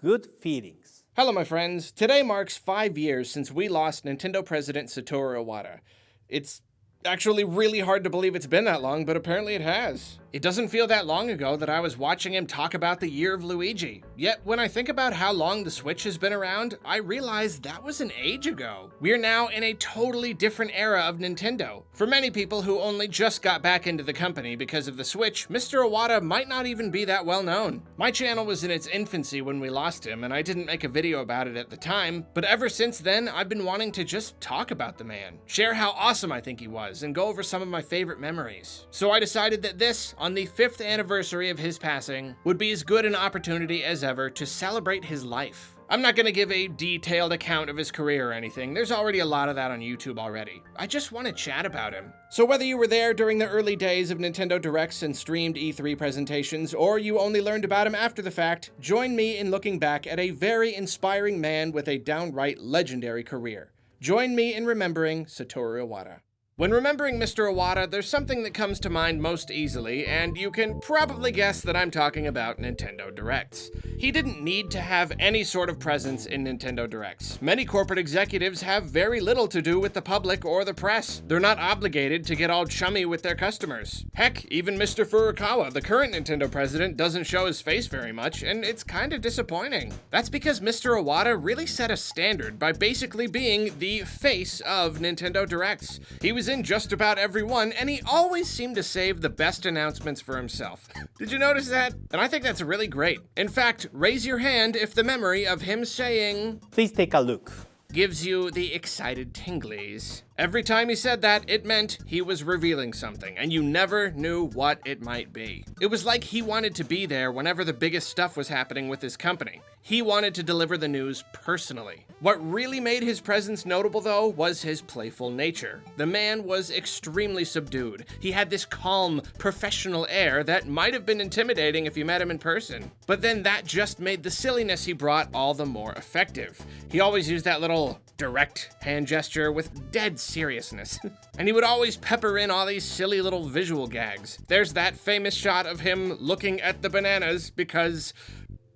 good feelings. Hello, my friends. Today marks 5 years since we lost Nintendo President Satoru Iwata. It's actually really hard to believe it's been that long, but apparently it has. It doesn't feel that long ago that I was watching him talk about the year of Luigi. Yet, when I think about how long the Switch has been around, I realize that was an age ago. We're now in a totally different era of Nintendo. For many people who only just got back into the company because of the Switch, Mr. Iwata might not even be that well known. My channel was in its infancy when we lost him, and I didn't make a video about it at the time, but ever since then, I've been wanting to just talk about the man, share how awesome I think he was, and go over some of my favorite memories. So I decided that this, on the 5th anniversary of his passing, would be as good an opportunity as ever to celebrate his life. I'm not gonna give a detailed account of his career or anything, there's already a lot of that on YouTube already. I just want to chat about him. So whether you were there during the early days of Nintendo Directs and streamed E3 presentations, or you only learned about him after the fact, join me in looking back at a very inspiring man with a downright legendary career. Join me in remembering Satoru Iwata. When remembering Mr. Iwata, there's something that comes to mind most easily, and you can probably guess that I'm talking about Nintendo Directs. He didn't need to have any sort of presence in Nintendo Directs. Many corporate executives have very little to do with the public or the press. They're not obligated to get all chummy with their customers. Heck, even Mr. Furukawa, the current Nintendo president, doesn't show his face very much, and it's kinda disappointing. That's because Mr. Iwata really set a standard by basically being the face of Nintendo Directs. He was in just about every one, and he always seemed to save the best announcements for himself. Did you notice that? And I think that's really great. In fact, raise your hand if the memory of him saying, Please take a look. gives you the excited tinglies. Every time he said that, it meant he was revealing something, and you never knew what it might be. It was like he wanted to be there whenever the biggest stuff was happening with his company. He wanted to deliver the news personally. What really made his presence notable, though, was his playful nature. The man was extremely subdued. He had this calm, professional air that might have been intimidating if you met him in person. But then that just made the silliness he brought all the more effective. He always used that little direct hand gesture with dead seriousness. And he would always pepper in all these silly little visual gags. There's that famous shot of him looking at the bananas because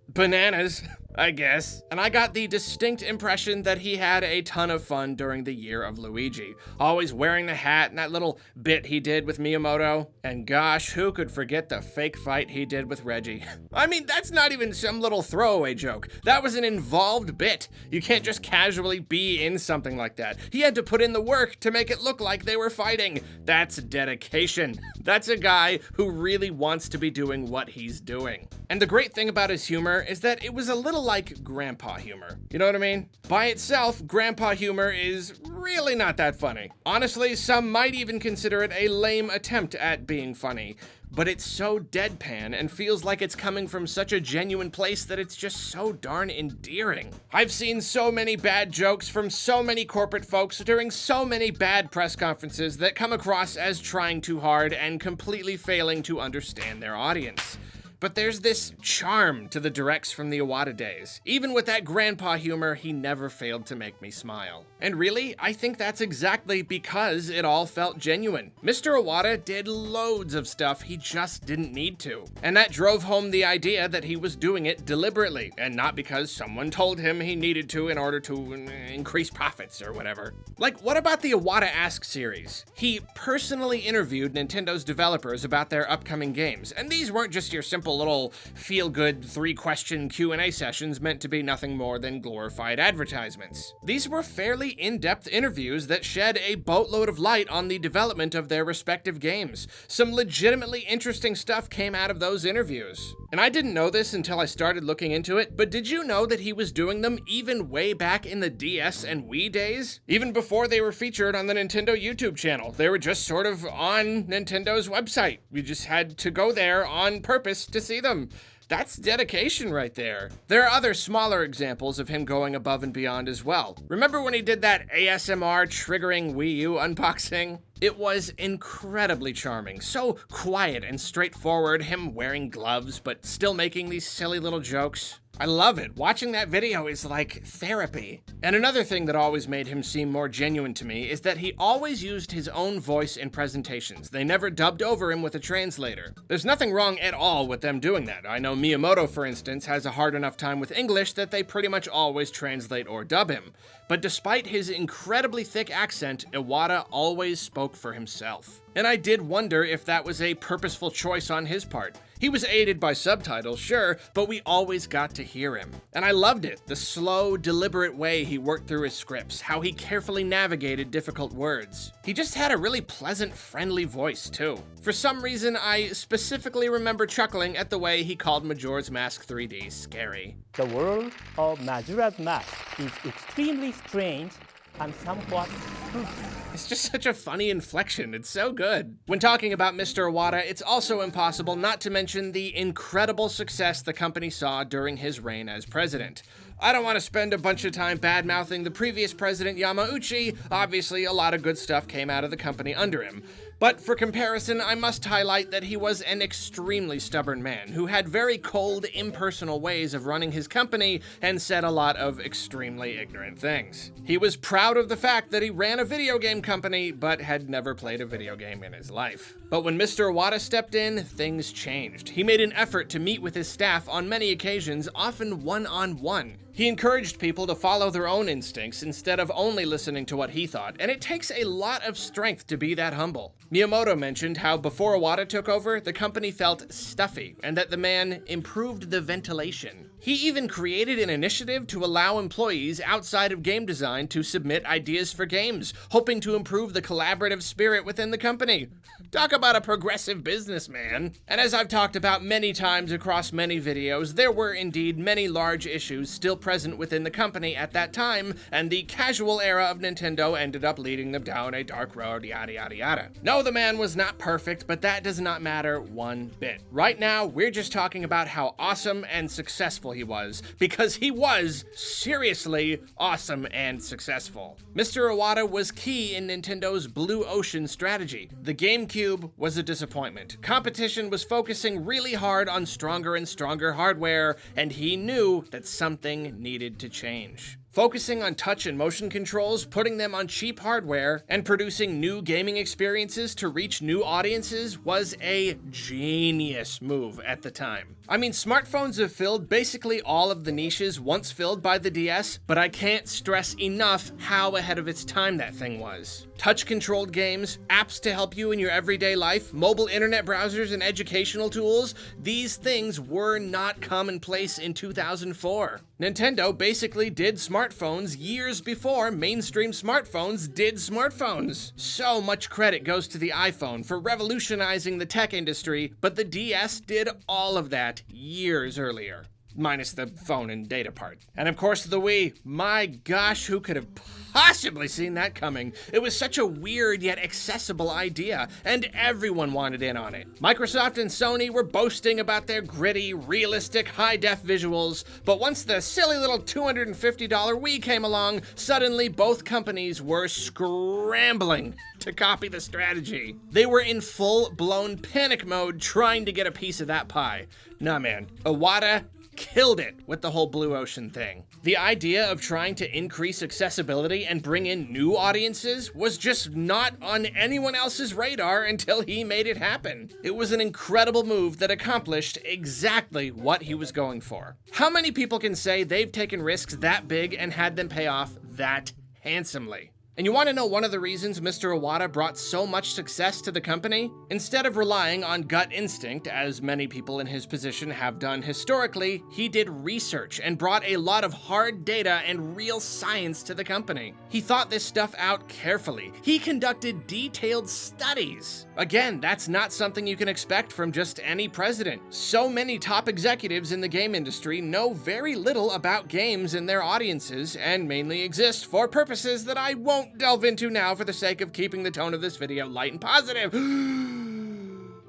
bananas, I guess. And I got the distinct impression that he had a ton of fun during the year of Luigi, always wearing the hat and that little bit he did with Miyamoto. And gosh, who could forget the fake fight he did with Reggie? I mean, that's not even some little throwaway joke. That was an involved bit. You can't just casually be in something like that. He had to put in the work to make it look like they were fighting. That's dedication. That's a guy who really wants to be doing what he's doing. And the great thing about his humor is that it was a little like grandpa humor. You know what I mean? By itself, grandpa humor is really not that funny. Honestly, some might even consider it a lame attempt at being funny. But it's so deadpan and feels like it's coming from such a genuine place that it's just so darn endearing. I've seen so many bad jokes from so many corporate folks during so many bad press conferences that come across as trying too hard and completely failing to understand their audience. But there's this charm to the directs from the Iwata days. Even with that grandpa humor, he never failed to make me smile. And really, I think that's exactly because it all felt genuine. Mr. Iwata did loads of stuff he just didn't need to. And that drove home the idea that he was doing it deliberately, and not because someone told him he needed to in order to increase profits or whatever. Like, what about the Iwata Ask series? He personally interviewed Nintendo's developers about their upcoming games, and these weren't just your simple little feel-good 3-question Q&A sessions meant to be nothing more than glorified advertisements. These were fairly in-depth interviews that shed a boatload of light on the development of their respective games. Some legitimately interesting stuff came out of those interviews. And I didn't know this until I started looking into it, but did you know that he was doing them even way back in the DS and Wii days? Even before they were featured on the Nintendo YouTube channel. They were just sort of on Nintendo's website. You just had to go there on purpose to see them. That's dedication right there. There are other smaller examples of him going above and beyond as well. Remember when he did that ASMR triggering Wii U unboxing? It was incredibly charming, so quiet and straightforward, him wearing gloves but still making these silly little jokes. I love it. Watching that video is like therapy. And another thing that always made him seem more genuine to me is that he always used his own voice in presentations. They never dubbed over him with a translator. There's nothing wrong at all with them doing that. I know Miyamoto, for instance, has a hard enough time with English that they pretty much always translate or dub him. But despite his incredibly thick accent, Iwata always spoke for himself. And I did wonder if that was a purposeful choice on his part. He was aided by subtitles, sure, but we always got to hear him. And I loved it, the slow, deliberate way he worked through his scripts, how he carefully navigated difficult words. He just had a really pleasant, friendly voice, too. For some reason, I specifically remember chuckling at the way he called Majora's Mask 3D scary. The world of Majora's Mask is extremely strange and somewhat spooky. It's just such a funny inflection. It's so good. When talking about Mr. Iwata, it's also impossible not to mention the incredible success the company saw during his reign as president. I don't want to spend a bunch of time bad-mouthing the previous president, Yamauchi. Obviously, a lot of good stuff came out of the company under him. But for comparison, I must highlight that he was an extremely stubborn man who had very cold, impersonal ways of running his company and said a lot of extremely ignorant things. He was proud of the fact that he ran a video game company, but had never played a video game in his life. But when Mr. Iwata stepped in, things changed. He made an effort to meet with his staff on many occasions, often one-on-one. He encouraged people to follow their own instincts instead of only listening to what he thought, and it takes a lot of strength to be that humble. Miyamoto mentioned how before Iwata took over, the company felt stuffy, and that the man improved the ventilation. He even created an initiative to allow employees outside of game design to submit ideas for games, hoping to improve the collaborative spirit within the company. Talk about a progressive businessman. And as I've talked about many times across many videos, there were indeed many large issues still present within the company at that time, and the casual era of Nintendo ended up leading them down a dark road, yada yada yada. No, the man was not perfect, but that does not matter one bit. Right now, we're just talking about how awesome and successful he was, because he was seriously awesome and successful. Mr. Iwata was key in Nintendo's Blue Ocean strategy. The GameCube was a disappointment. Competition was focusing really hard on stronger and stronger hardware, and he knew that something needed to change. Focusing on touch and motion controls, putting them on cheap hardware, and producing new gaming experiences to reach new audiences was a genius move at the time. I mean, smartphones have filled basically all of the niches once filled by the DS, but I can't stress enough how ahead of its time that thing was. Touch-controlled games, apps to help you in your everyday life, mobile internet browsers, and educational tools, these things were not commonplace in 2004. Nintendo basically did smartphones years before mainstream smartphones did smartphones. So much credit goes to the iPhone for revolutionizing the tech industry, but the DS did all of that years earlier. Minus the phone and data part. And of course the Wii. My gosh, who could have possibly seen that coming? It was such a weird yet accessible idea, and everyone wanted in on it. Microsoft and Sony were boasting about their gritty, realistic, high-def visuals, but once the silly little $250 Wii came along, suddenly both companies were scrambling to copy the strategy. They were in full-blown panic mode trying to get a piece of that pie. Nah man, Iwata killed it with the whole Blue Ocean thing. The idea of trying to increase accessibility and bring in new audiences was just not on anyone else's radar until he made it happen. It was an incredible move that accomplished exactly what he was going for. How many people can say they've taken risks that big and had them pay off that handsomely? And you want to know one of the reasons Mr. Iwata brought so much success to the company? Instead of relying on gut instinct, as many people in his position have done historically, he did research and brought a lot of hard data and real science to the company. He thought this stuff out carefully. He conducted detailed studies. Again, that's not something you can expect from just any president. So many top executives in the game industry know very little about games and their audiences, and mainly exist for purposes that I won't delve into now for the sake of keeping the tone of this video light and positive.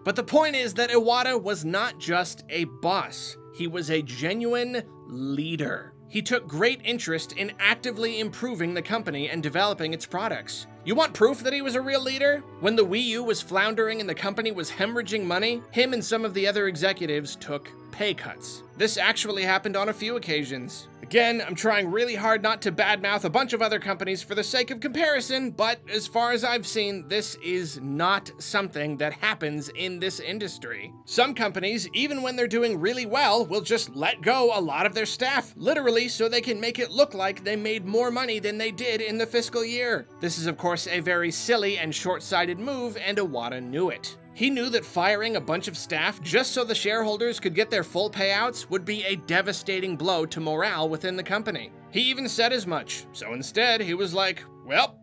But the point is that Iwata was not just a boss. He was a genuine leader. He took great interest in actively improving the company and developing its products. You want proof that he was a real leader? When the Wii U was floundering and the company was hemorrhaging money, him and some of the other executives took pay cuts. This actually happened on a few occasions. Again, I'm trying really hard not to badmouth a bunch of other companies for the sake of comparison, but as far as I've seen, this is not something that happens in this industry. Some companies, even when they're doing really well, will just let go a lot of their staff, literally so they can make it look like they made more money than they did in the fiscal year. This is of course a very silly and short-sighted move, and Iwata knew it. He knew that firing a bunch of staff just so the shareholders could get their full payouts would be a devastating blow to morale within the company. He even said as much, so instead he was like, well,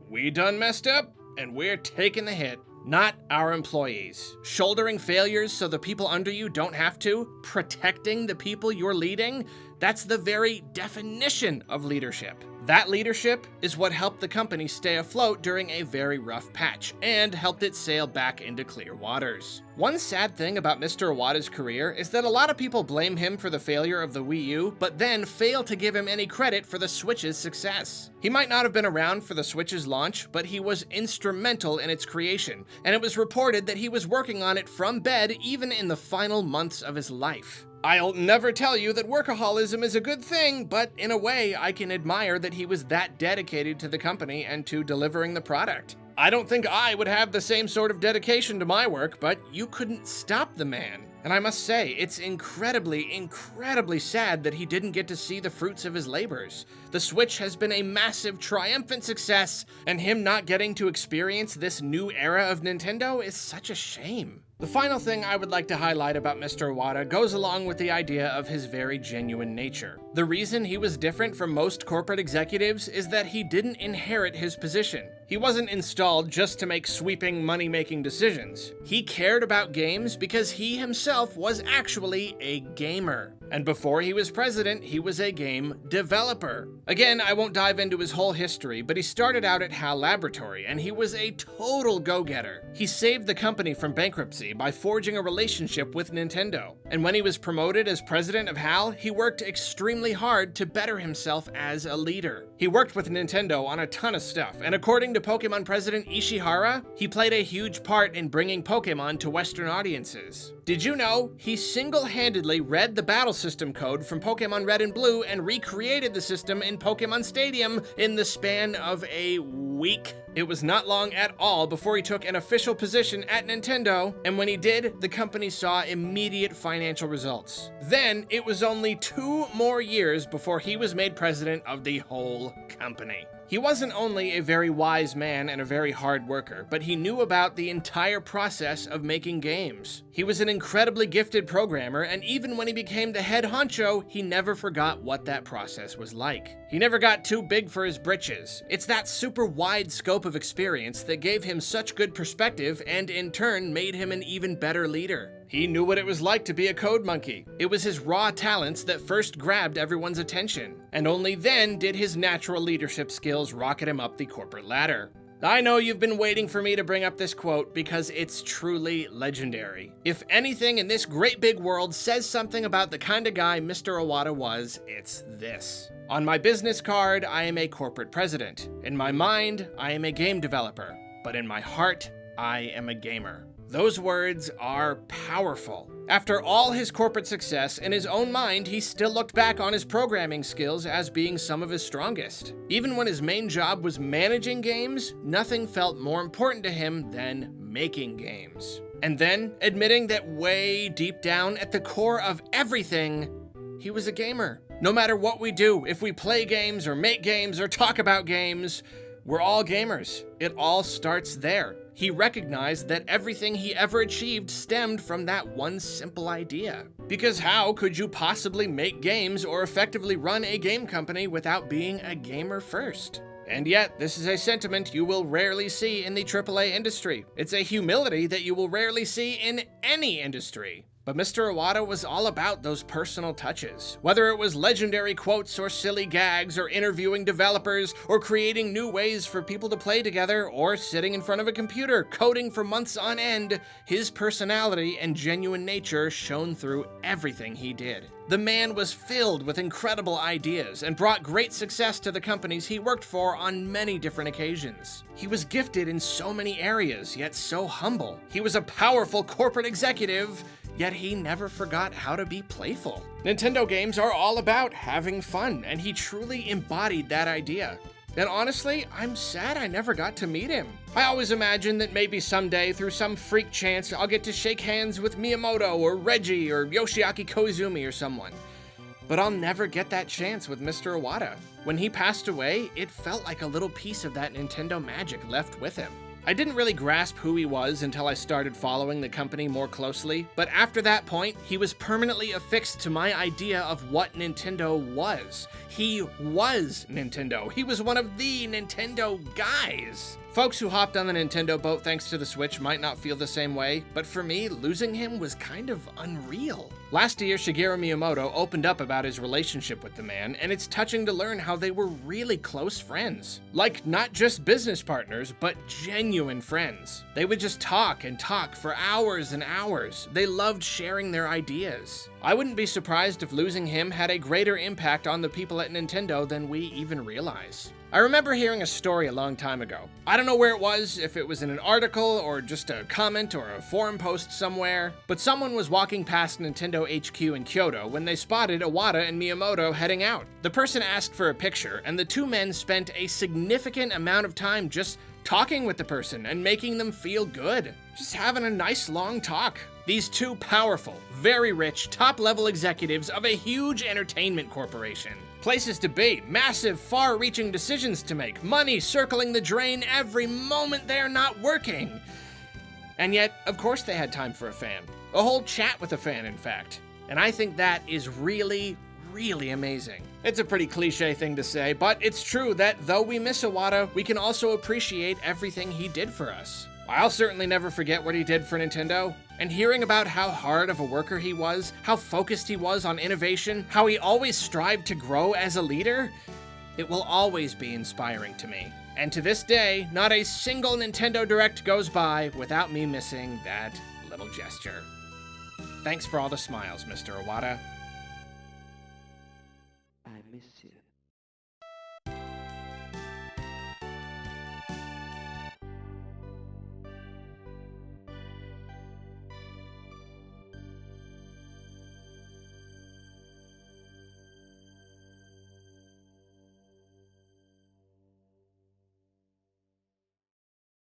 we done messed up and we're taking the hit. Not our employees. Shouldering failures so the people under you don't have to, protecting the people you're leading, that's the very definition of leadership. That leadership is what helped the company stay afloat during a very rough patch and helped it sail back into clear waters. One sad thing about Mr. Iwata's career is that a lot of people blame him for the failure of the Wii U, but then fail to give him any credit for the Switch's success. He might not have been around for the Switch's launch, but he was instrumental in its creation, and it was reported that he was working on it from bed even in the final months of his life. I'll never tell you that workaholism is a good thing, but in a way, I can admire that he was that dedicated to the company and to delivering the product. I don't think I would have the same sort of dedication to my work, but you couldn't stop the man. And I must say, it's incredibly sad that he didn't get to see the fruits of his labors. The Switch has been a massive, triumphant success, and him not getting to experience this new era of Nintendo is such a shame. The final thing I would like to highlight about Mr. Iwata goes along with the idea of his very genuine nature. The reason he was different from most corporate executives is that he didn't inherit his position. He wasn't installed just to make sweeping money-making decisions. He cared about games because he himself was actually a gamer. And before he was president, he was a game developer. Again, I won't dive into his whole history, but he started out at HAL Laboratory, and he was a total go-getter. He saved the company from bankruptcy by forging a relationship with Nintendo. And when he was promoted as president of HAL, he worked extremely hard to better himself as a leader. He worked with Nintendo on a ton of stuff, and according to Pokemon president Ishihara, he played a huge part in bringing Pokemon to Western audiences. Did you know he single-handedly read the battle system code from Pokemon Red and Blue and recreated the system in Pokemon Stadium in the span of a week? It was not long at all before he took an official position at Nintendo, and when he did, the company saw immediate financial results. Then, it was only 2 more years before he was made president of the whole company. He wasn't only a very wise man and a very hard worker, but he knew about the entire process of making games. He was an incredibly gifted programmer, and even when he became the head honcho, he never forgot what that process was like. He never got too big for his britches. It's that super wide scope of experience that gave him such good perspective and in turn made him an even better leader. He knew what it was like to be a code monkey. It was his raw talents that first grabbed everyone's attention, and only then did his natural leadership skills rocket him up the corporate ladder. I know you've been waiting for me to bring up this quote because it's truly legendary. If anything in this great big world says something about the kind of guy Mr. Iwata was, it's this. On my business card, I am a corporate president. In my mind, I am a game developer. But in my heart, I am a gamer. Those words are powerful. After all his corporate success, in his own mind, he still looked back on his programming skills as being some of his strongest. Even when his main job was managing games, nothing felt more important to him than making games. And then, admitting that way deep down at the core of everything, he was a gamer. No matter what we do, if we play games or make games or talk about games, we're all gamers. It all starts there. He recognized that everything he ever achieved stemmed from that one simple idea. Because how could you possibly make games or effectively run a game company without being a gamer first? And yet, this is a sentiment you will rarely see in the AAA industry. It's a humility that you will rarely see in any industry. But Mr. Iwata was all about those personal touches. Whether it was legendary quotes or silly gags, or interviewing developers, or creating new ways for people to play together, or sitting in front of a computer coding for months on end, his personality and genuine nature shone through everything he did. The man was filled with incredible ideas and brought great success to the companies he worked for on many different occasions. He was gifted in so many areas, yet so humble. He was a powerful corporate executive, yet he never forgot how to be playful. Nintendo games are all about having fun, and he truly embodied that idea. And honestly, I'm sad I never got to meet him. I always imagine that maybe someday, through some freak chance, I'll get to shake hands with Miyamoto or Reggie or Yoshiaki Koizumi or someone. But I'll never get that chance with Mr. Iwata. When he passed away, it felt like a little piece of that Nintendo magic left with him. I didn't really grasp who he was until I started following the company more closely, but after that point, he was permanently affixed to my idea of what Nintendo was. He was Nintendo. He was one of the Nintendo guys. Folks who hopped on the Nintendo boat thanks to the Switch might not feel the same way, but for me, losing him was kind of unreal. Last year, Shigeru Miyamoto opened up about his relationship with the man, and it's touching to learn how they were really close friends. Like, not just business partners, but genuine friends. They would just talk and talk for hours and hours. They loved sharing their ideas. I wouldn't be surprised if losing him had a greater impact on the people at Nintendo than we even realize. I remember hearing a story a long time ago. I don't know where it was, if it was in an article or just a comment or a forum post somewhere, but someone was walking past Nintendo HQ in Kyoto when they spotted Iwata and Miyamoto heading out. The person asked for a picture, and the two men spent a significant amount of time just talking with the person and making them feel good. Just having a nice long talk. These two powerful, very rich, top-level executives of a huge entertainment corporation. Places to be, massive, far-reaching decisions to make, money circling the drain every moment they're not working. And yet, of course they had time for a fan. A whole chat with a fan, in fact. And I think that is really, really amazing. It's a pretty cliche thing to say, but it's true that though we miss Iwata, we can also appreciate everything he did for us. I'll certainly never forget what he did for Nintendo, and hearing about how hard of a worker he was, how focused he was on innovation, how he always strived to grow as a leader, it will always be inspiring to me. And to this day, not a single Nintendo Direct goes by without me missing that little gesture. Thanks for all the smiles, Mr. Iwata. I miss you.